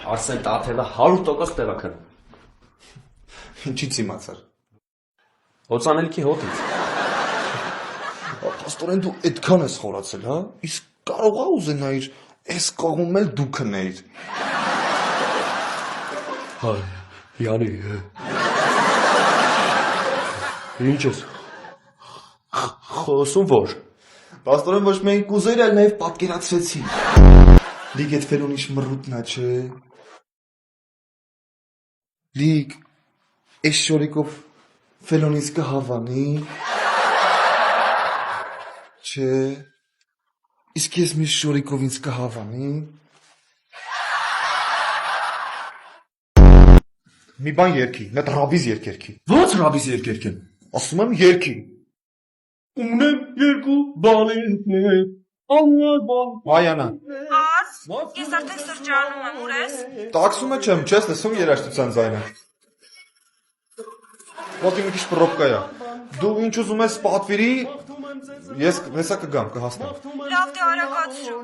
Արսեն Տաթևը 100% տեղական։ Ինչից իմացար։ Հոցանելիքի հոտից։ Պաստորեն դու այդքան ես խորացել, հա։ Իսկ կարողա ուզենայիր այս կողմում էլ դու քնեիր։ Հայ, Յանի։ Ինչ ես։ Խոսում որ։ Պաստորեն ոչ միայն կուզեր, այլ նաև պատկերացրեցի։ Լիգ այդ ֆելոնիշ մռուտնա, չէ։ Լիգ, այս շորիկով ֆելոնից կհավանի։ Չէ։ Իսկ ես մի շորիկով ինձ կհավանի։ Մի բան երկի, նա ռաբիզ երկերքի։ Ո՞նց ռաբիս երկերք են։ Ասում եմ երկի։ Ունեմ երկու բալեններ։ Այանա։ Ես արդեն սրճարանում եմ, ուր ես։ Տաքսում չեմ, չես լսում երաժշտության ձայնը։ Ոտի մի քիչ պրոբկա է։ Դու ինչ ուզում ես պատվիրի, ես հեսա կգամ, կհասնեմ։ Լավ, դե արագացրու։